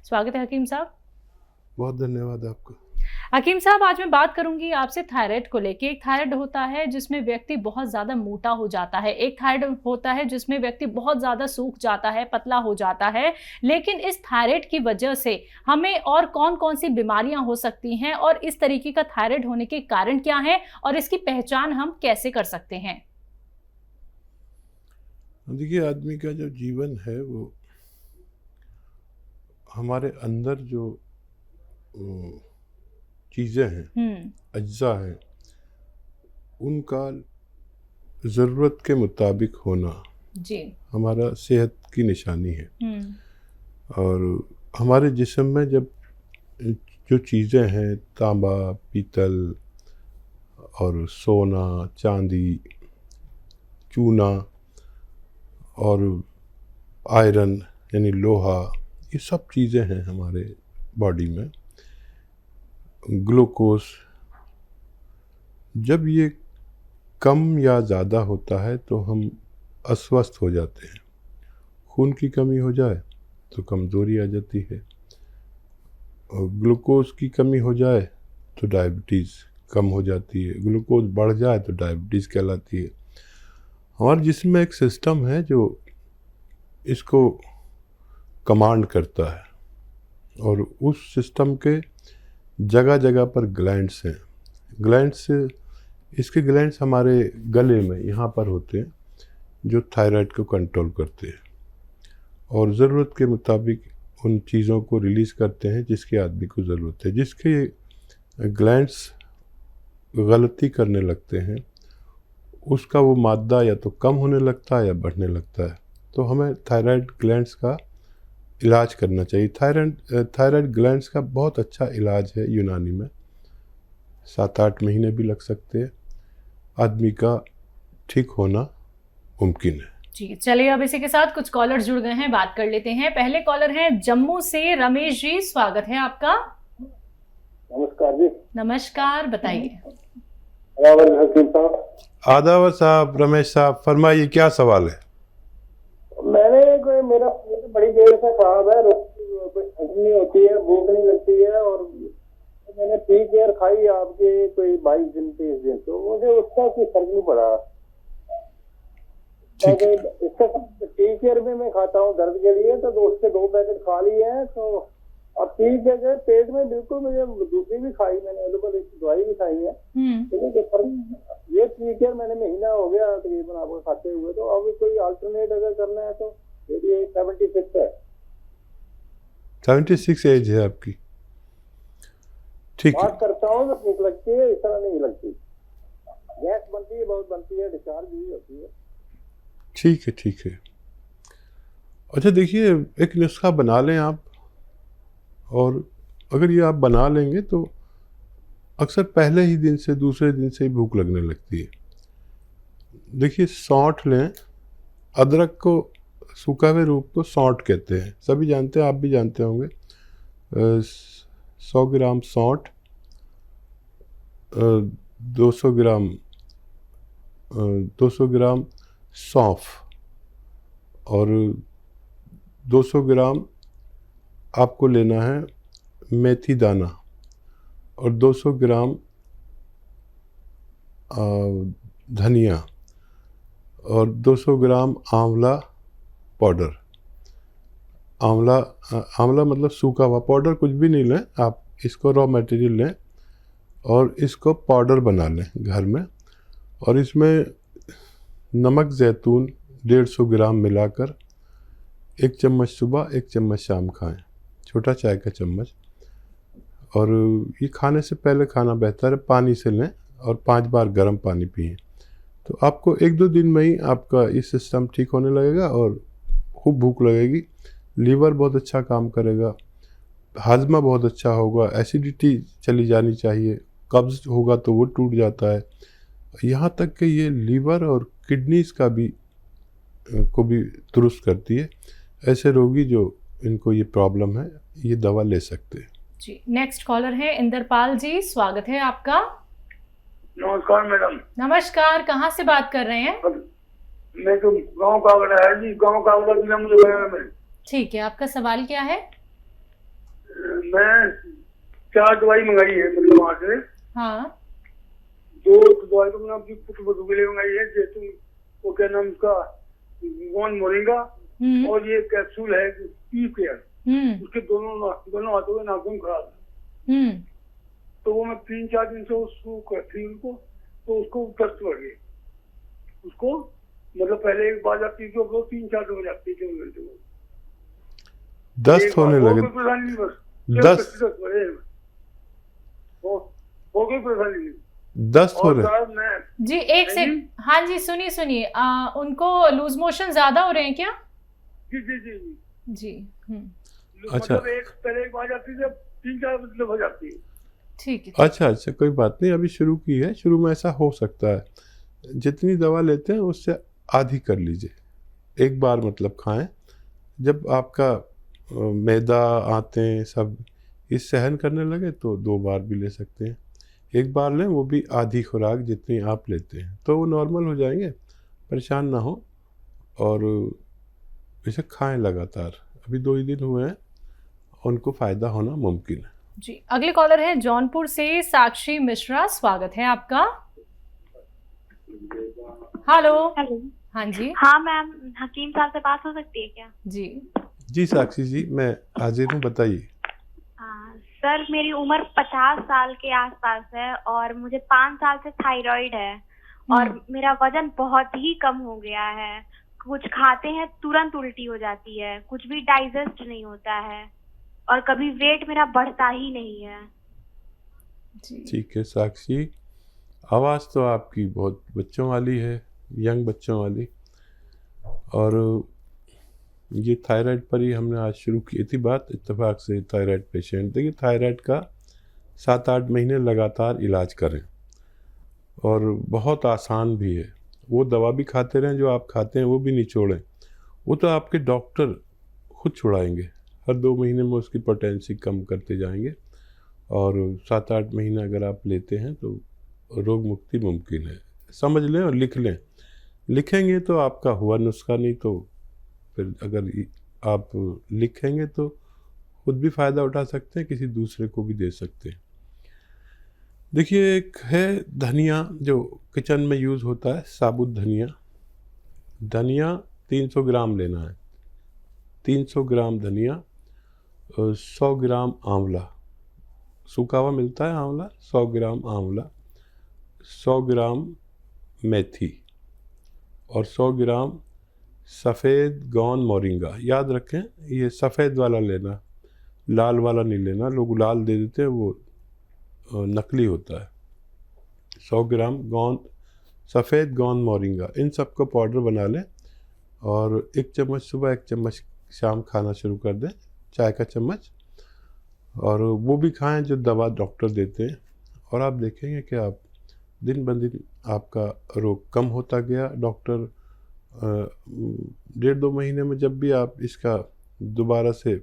स्वागत है हकीम साहब। बहुत धन्यवाद आपका। हकीम साहब, आज मैं बात करूंगी आपसे थायराइड को लेके। एक थायराइड होता है जिसमें व्यक्ति बहुत ज्यादा मोटा हो जाता है, एक थायराइड होता है जिसमें व्यक्ति बहुत ज्यादा सूख जाता है, पतला हो जाता है। लेकिन इस थायराइड की वजह से हमें और कौन कौन सी बीमारियां हो सकती हैं, और इस तरीके का थायराइड होने के कारण क्या है, और इसकी पहचान हम कैसे कर सकते हैं? देखिए, आदमी का जो जीवन है वो हमारे अंदर जो चीज़ें हैं, अज्जा हैं, उनका ज़रूरत के मुताबिक होना जी हमारा सेहत की निशानी है। और हमारे जिस्म में जब जो चीज़ें हैं, तांबा, पीतल और सोना, चांदी, चूना और आयरन यानी लोहा, ये सब चीज़ें हैं हमारे बॉडी में। ग्लूकोज, जब ये कम या ज़्यादा होता है तो हम अस्वस्थ हो जाते हैं। खून की कमी हो जाए तो कमज़ोरी आ जाती है, और ग्लूकोज की कमी हो जाए तो डायबिटीज़ कम हो जाती है, ग्लूकोज बढ़ जाए तो डायबिटीज़ कहलाती है। हमारे जिस्म में एक सिस्टम है जो इसको कमांड करता है, और उस सिस्टम के जगह जगह पर ग्लैंड्स हैं। ग्लैंड्स, इसके ग्लैंड्स हमारे गले में यहाँ पर होते हैं, जो थायराइड को कंट्रोल करते हैं और ज़रूरत के मुताबिक उन चीज़ों को रिलीज़ करते हैं जिसकी आदमी को ज़रूरत है। जिसके ग्लैंड्स गलती करने लगते हैं, उसका वो मादा या तो कम होने लगता है या बढ़ने लगता है। तो हमें थायराइड ग्लैंड्स का इलाज करना चाहिए। थायराइड ग्लैंड्स का बहुत अच्छा इलाज है यूनानी में, 7-8 महीने भी लग सकते हैं। आदमी का ठीक होना मुमकिन है। जी, चलिए अब इसी के साथ कुछ कॉलर जुड़ गए हैं, बात कर लेते हैं। पहले कॉलर हैं जम्मू से रमेश जी, स्वागत है आपका। नमस्कार जी। नमस्कार, बताइए। आदावर साहब, रमेश साहब, फरमाइए क्या सवाल है। मेरा बड़ी देर से खराब है, कोई ठंड नहीं होती है, भूख नहीं लगती है, और मैंने पी केयर खाई आपके कोई 22 दिन 30 दिन, तो मुझे उसका कोई फर्क नहीं पड़ा। इसका टी केयर भी मैं खाता हूँ दर्द के लिए, तो उसके 2 पैकेट खा लिए हैं। तो अब टी केयर पेट में बिल्कुल, मुझे दूसरी भी खाई मैंने, दवाई भी खाई है, लेकिन ये टी केयर मैंने महीना हो गया तकरीबन आपको खाते हुए। तो अब कोई अल्टरनेट अगर करना है तो ये 76 है। 76 एज है आपकी, ठीक है। बात करता हूँ तो भूख लगती है, इस तरह नहीं लगती, गैस बनती है, बहुत बनती है, डिस्चार्ज भी होती है। ठीक है, ठीक है। अच्छा, देखिए, एक नुस्खा बना लें आप, और अगर ये आप बना लेंगे तो अक्सर पहले ही दिन से, दूसरे दिन से ही भूख लगने लगती है। देखिए, सौंठ लें, अदरक को, सूखा हुए रूप को सौंठ कहते हैं, सभी जानते हैं, आप भी जानते होंगे। 100 ग्राम सौंठ, 200 ग्राम सौंफ, और 200 ग्राम आपको लेना है मेथी दाना, और 200 ग्राम धनिया, और 200 ग्राम आंवला पाउडर। आंवला मतलब सूखा हुआ, पाउडर कुछ भी नहीं लें आप, इसको रॉ मटेरियल लें और इसको पाउडर बना लें घर में, और इसमें नमक ज़ैतून 150 ग्राम मिलाकर 1 चम्मच सुबह, 1 चम्मच शाम खाएं, छोटा चाय का चम्मच। और ये खाने से पहले खाना बेहतर है, पानी से लें, और 5 बार गर्म पानी पिएं। तो आपको 1-2 दिन में ही आपका ये सिस्टम ठीक होने लगेगा, और खूब भूख लगेगी, लीवर बहुत अच्छा काम करेगा, हाजमा बहुत अच्छा होगा, एसिडिटी चली जानी चाहिए, कब्ज़ होगा तो वो टूट जाता है, यहाँ तक कि ये लीवर और किडनीज का भी दुरुस्त करती है। ऐसे रोगी जो इनको ये प्रॉब्लम है, ये दवा ले सकते हैं। जी, नेक्स्ट कॉलर है इंद्रपाल जी, स्वागत है आपका। नमस्कार मैडम। नमस्कार, कहाँ से बात कर रहे हैं? मैं तो गाँव कावड़ा है जी, गाँव कावड़ा जिला मुझे। ठीक है, आपका सवाल क्या है? मैं 4 दवाई मंगाई है, मतलब वहाँ से। हाँ। 2 दवाई तो मैंने अपनी पुत्र बधू के लिए मंगाई है, जैतून, वो क्या नाम उसका, गोंद मोरिंगा, और ये कैप्सूल है पी केयर, उसके दोनों हाथों में नाखून खराब है। तो वो मैं 3-4 दिन से उसको करती हूँ उनको, तो उसको दस्त बढ़ गई उसको, मतलब पहले एक बार जाती थी, वो 3-4 दिन हो जाती है 24 घंटे में दस्त होने लगे। दस्त हो गई परेशानी। दस्त हो रहे जी, एक सेकंड। हाँ जी, सुनिए, उनको लूज मोशन ज्यादा हो रहे हैं क्या? जी जी जी जी। अच्छा, मतलब पहले एक बार जाती थी, 3-4 मतलब हो जाती है। ठीक है। अच्छा, कोई बात नहीं, अभी शुरू की है, शुरू में ऐसा हो सकता है। जितनी दवा लेते हैं उससे आधी कर लीजिए, एक बार मतलब खाएं। जब आपका मैदा, आते सब इस सहन करने लगे तो 2 बार भी ले सकते हैं। एक बार लें, वो भी आधी खुराक जितनी आप लेते हैं, तो वो नॉर्मल हो जाएंगे। परेशान ना हो, और इसे खाएं लगातार। अभी 2 ही दिन हुए हैं, उनको फ़ायदा होना मुमकिन है। जी, अगले कॉलर है जौनपुर से साक्षी मिश्रा, स्वागत है आपका। हेलो। हाँ जी। हाँ मैम, हकीम साहब से बात हो सकती है क्या? जी साक्षी जी, मैं हाजिर हूँ, बताइए। सर, मेरी उम्र 50 साल के आसपास है और मुझे 5 साल से थायराइड है और मेरा वजन बहुत ही कम हो गया है। कुछ खाते हैं तुरंत उल्टी हो जाती है, कुछ भी डाइजेस्ट नहीं होता है और कभी वेट मेरा बढ़ता ही नहीं है। ठीक है साक्षी, आवाज़ तो आपकी बहुत बच्चों वाली है, यंग बच्चों वाली। और ये थायराइड पर ही हमने आज शुरू की थी बात, इत्तेफाक से थायराइड पेशेंट। देखिए, थायराइड का 7-8 महीने लगातार इलाज करें, और बहुत आसान भी है। वो दवा भी खाते रहें जो आप खाते हैं, वो भी नहीं छोड़ें। वो तो आपके डॉक्टर खुद छुड़ाएंगे, हर 2 महीने में उसकी पोटेंसी कम करते जाएंगे, और 7-8 महीने अगर आप लेते हैं तो रोग मुक्ति मुमकिन है। समझ लें और लिख लें। लिखेंगे तो आपका हुआ नुस्खा, नहीं तो फिर अगर आप लिखेंगे तो खुद भी फ़ायदा उठा सकते हैं, किसी दूसरे को भी दे सकते हैं। देखिए, एक है धनिया जो किचन में यूज़ होता है, साबुत धनिया। धनिया 300 ग्राम लेना है, 300 ग्राम धनिया, 100 ग्राम आंवला, सूखा हुआ मिलता है आंवला, 100 ग्राम आंवला, 100 ग्राम मेथी, और 100 ग्राम सफ़ेद गोंद मोरिंगा। याद रखें, ये सफ़ेद वाला लेना, लाल वाला नहीं लेना। लोग लाल दे देते हैं, वो नकली होता है। 100 ग्राम सफ़ेद गोंद मोरिंगा, इन सब को पाउडर बना लें, और 1 चम्मच सुबह, 1 चम्मच शाम खाना शुरू कर दें, चाय का चम्मच। और वो भी खाएं जो दवा डॉक्टर देते हैं, और आप देखेंगे कि आप दिन ब दिन आपका रोग कम होता गया। डॉक्टर 1.5-2 महीने में जब भी आप इसका दोबारा से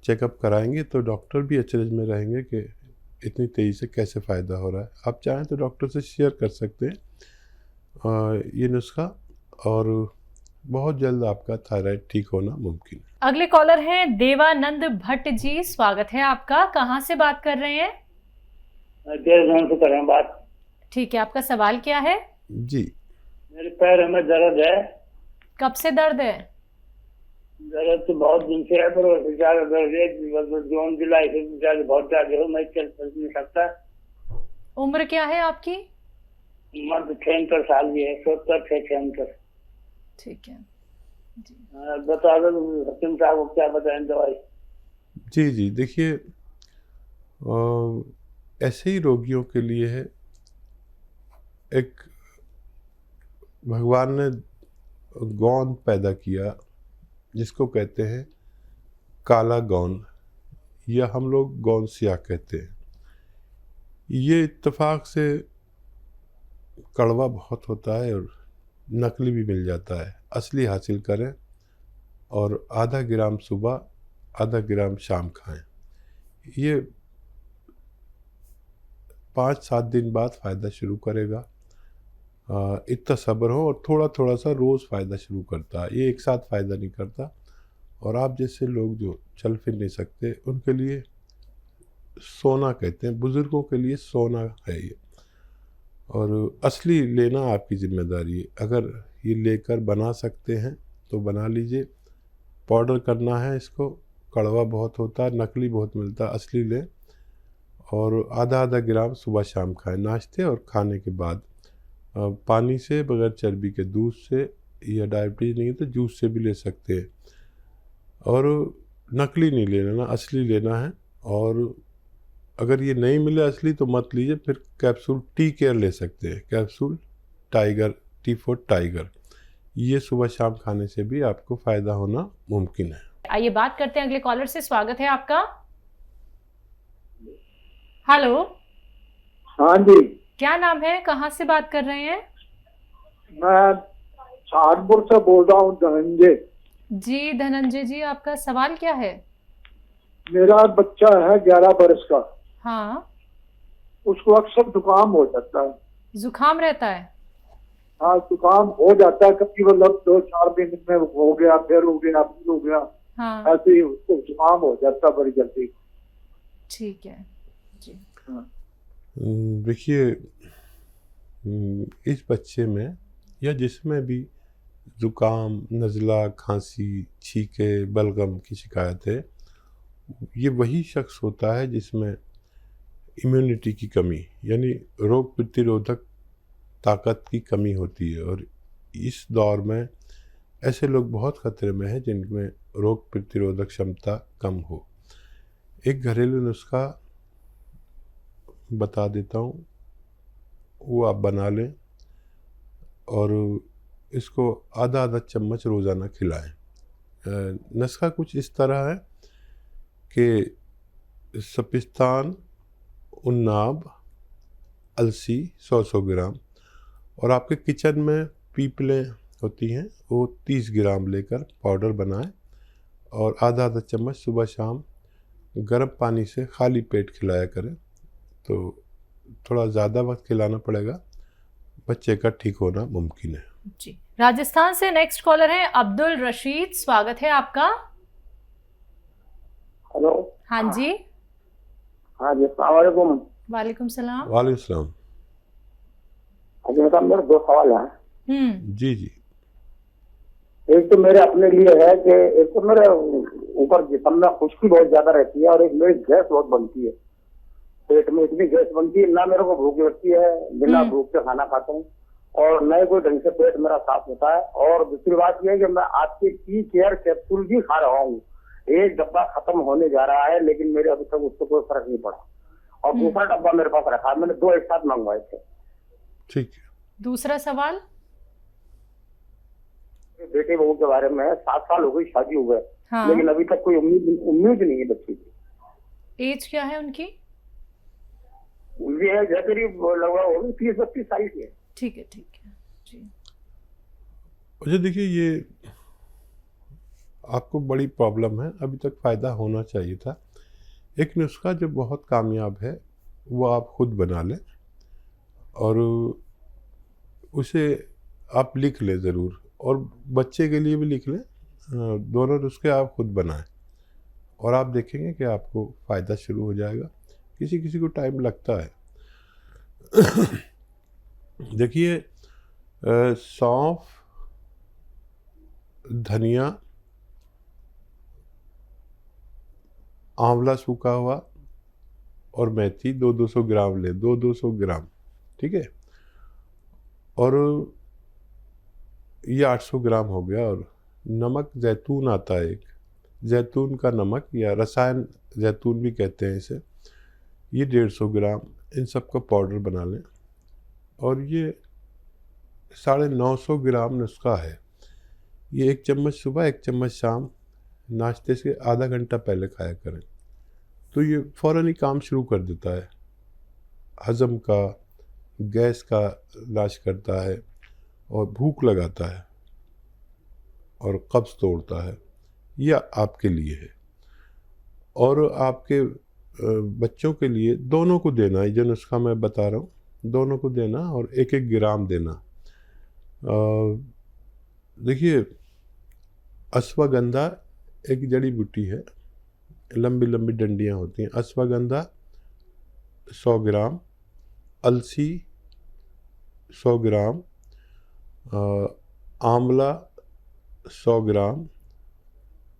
चेकअप कराएंगे तो डॉक्टर भी अचरज में रहेंगे कि इतनी तेज़ी से कैसे फ़ायदा हो रहा है। आप चाहें तो डॉक्टर से शेयर कर सकते हैं ये नुस्खा, और बहुत जल्द आपका थायराइड ठीक होना मुमकिन है। अगले कॉलर हैं देवानंद भट्ट जी, स्वागत है आपका। कहाँ से बात कर रहे हैं? देवघर से कर रहे हैं बात। ठीक है, आपका सवाल क्या है? जी, मेरे पैर में दर्द है। कब से दर्द है? दर्द तो बहुत दिन से है, पर ज्यादा दर्द है, जून जुलाई से ज्यादा, बहुत ज्यादा हो, मैं चल नहीं सकता। उम्र क्या है आपकी? उम्र 76 साल की है, 76। ठीक है जी। बता दो हकीम साहब को क्या बताएं दवाई। जी, देखिए, ऐसे ही रोगियों के लिए है, एक भगवान ने गोंद पैदा किया जिसको कहते हैं काला गोंद, या हम लोग गोंद सिया कहते हैं। ये इत्तेफाक से कड़वा बहुत होता है और नकली भी मिल जाता है। असली हासिल करें, और आधा ग्राम सुबह, आधा ग्राम शाम खाएं। ये 5-7 दिन बाद फ़ायदा शुरू करेगा। इतना सब्र हो, और थोड़ा थोड़ा सा रोज़ फ़ायदा शुरू करता है, ये एक साथ फ़ायदा नहीं करता। और आप जैसे लोग जो चल फिर नहीं सकते, उनके लिए सोना कहते हैं, बुज़ुर्गों के लिए सोना है ये। और असली लेना आपकी ज़िम्मेदारी है। अगर ये लेकर बना सकते हैं तो बना लीजिए। पाउडर करना है इसको, कड़वा बहुत होता है, नकली बहुत मिलता है, असली लें। और आधा आधा ग्राम सुबह शाम खाएं, नाश्ते और खाने के बाद। पानी से, बगैर चर्बी के, दूध से, या डायबिटीज़ नहीं है तो जूस से भी ले सकते हैं। और नकली नहीं लेना ना, असली लेना है। और अगर ये नहीं मिले असली तो मत लीजिए, फिर कैप्सूल टी केयर ले सकते हैं, capsule tiger, T for tiger. ये सुबह शाम खाने से भी आपको फ़ायदा होना मुमकिन है। आइए बात करते हैं अगले कॉलर से। स्वागत है आपका। हेलो। हाँ जी, क्या नाम है, कहाँ से बात कर रहे हैं? मैं सहारनपुर से बोल रहा हूँ, धनंजय जी धनंजय जी, आपका सवाल क्या है? मेरा बच्चा है 11 वर्ष का। हाँ। उसको अक्सर जुकाम हो जाता है। जुकाम रहता है? हाँ, जुकाम हो जाता है, कभी मतलब 2-4 दिन में हो गया, फिर हो गया, फिर हो गया। हाँ। ऐसे ही उसको जुकाम हो जाता है बड़ी जल्दी। ठीक है जी। देखिए, इस बच्चे में या जिसमें भी ज़ुकाम, नज़ला, खांसी, छींके, बलगम की शिकायत है, ये वही शख्स होता है जिसमें इम्यूनिटी की कमी, यानी रोग प्रतिरोधक ताकत की कमी होती है। और इस दौर में ऐसे लोग बहुत खतरे में हैं जिनमें रोग प्रतिरोधक क्षमता कम हो। एक घरेलू नुस्खा बता देता हूँ, वो आप बना लें और इसको आधा आधा चम्मच रोज़ाना खिलाएं। नुस्खा कुछ इस तरह है कि सपिस्तान, उन्नाब, अलसी 100-100 ग्राम, और आपके किचन में पीपलें होती हैं वो 30 ग्राम लेकर पाउडर बनाएं और आधा आधा चम्मच सुबह शाम गर्म पानी से खाली पेट खिलाया करें। तो थोड़ा ज़्यादा वक्त खिलाना पड़ेगा, बच्चे का ठीक होना मुमकिन है। जी। राजस्थान से नेक्स्ट कॉलर है अब्दुल रशीद। स्वागत है आपका। हेलो। हाँ जी। हाँ जी, अस्सलाम वालेकुम। वालेकुम सलाम। वालेकुम सलाम। अभी मतलब मेरे 2 सवाल हैं। जी जी। एक तो मेरे अपने लिए है कि एक तो मेरे ऊपर जिस्म में खुश्की बहुत ज्यादा रहती है और एक मेरी गैस बहुत बनती है, पेट में इतनी गैस बनती है, ना मेरे को भूख लगती है, बिना भूख के खाना खाता हूँ और न कोई ढंग से पेट मेरा साफ होता है। और दूसरी बात यह है कि मैं आपके टी केयर कैप्सूल भी खा रहा हूँ, एक डब्बा खत्म होने जा रहा है लेकिन मेरे अभी तक उससे कोई फर्क नहीं पड़ा और दूसरा डब्बा मेरे पास रखा है, मैंने 2 एक साथ मंगवाए थे। ठीक है। दूसरा सवाल। बेटे बहू के बारे में 7 साल हो गई शादी हो गए। हाँ। लेकिन अभी तक कोई उम्मीद नहीं है बच्चे की। एज क्या है उनकी? उनकी है करीब लगभग होगी 30-32 साल की है। ठीक है ठीक है जी। अच्छा देखिए, ये आपको बड़ी प्रॉब्लम है, अभी तक फ़ायदा होना चाहिए था। एक नुस्खा जो बहुत कामयाब है वो आप खुद बना लें और उसे आप लिख लें ज़रूर, और बच्चे के लिए भी लिख लें। दोनों नुस्खे आप खुद बनाएं और आप देखेंगे कि आपको फ़ायदा शुरू हो जाएगा। किसी किसी को टाइम लगता है। देखिए, सौंफ, धनिया, आंवला सूखा हुआ और मेथी 200-200 ग्राम ले, 200-200 ग्राम, ठीक है। और ये 800 ग्राम हो गया। और नमक जैतून आता है एक, जैतून का नमक या रसायन जैतून भी कहते हैं इसे, ये 150 ग्राम। इन सब का पाउडर बना लें और ये 950 ग्राम नुस्खा है। ये 1 चम्मच सुबह, 1 चम्मच शाम, नाश्ते से आधा घंटा पहले खाया करें तो ये फ़ौरन ही काम शुरू कर देता है। हज़म का, गैस का इलाज करता है और भूख लगाता है और कब्ज़ तोड़ता है। यह आपके लिए है और आपके बच्चों के लिए दोनों को देना है। जो नुस्खा मैं बता रहा हूँ दोनों को देना और 1-1 ग्राम देना। देखिए, अश्वगंधा एक जड़ी बूटी है, लंबी लंबी डंडियाँ होती हैं। अश्वगंधा 100 ग्राम, अलसी 100 ग्राम, आंवला 100 ग्राम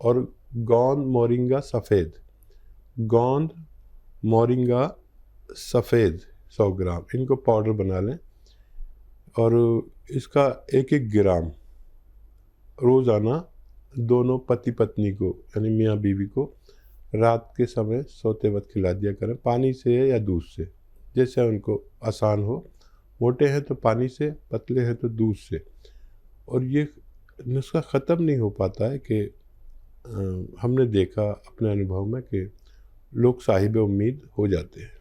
और गोंद मोरिंगा सफ़ेद, गोंद मोरिंगा सफ़ेद 100 ग्राम, इनको पाउडर बना लें और इसका 1-1 ग्राम रोज़ाना दोनों पति पत्नी को यानी मियाँ बीवी को रात के समय सोते वक्त खिला दिया करें, पानी से या दूध से, जैसे उनको आसान हो। मोटे हैं तो पानी से, पतले हैं तो दूध से। और ये नुस्खा ख़त्म नहीं हो पाता है कि हमने देखा अपने अनुभव में कि लोग साहिब उम्मीद हो जाते हैं।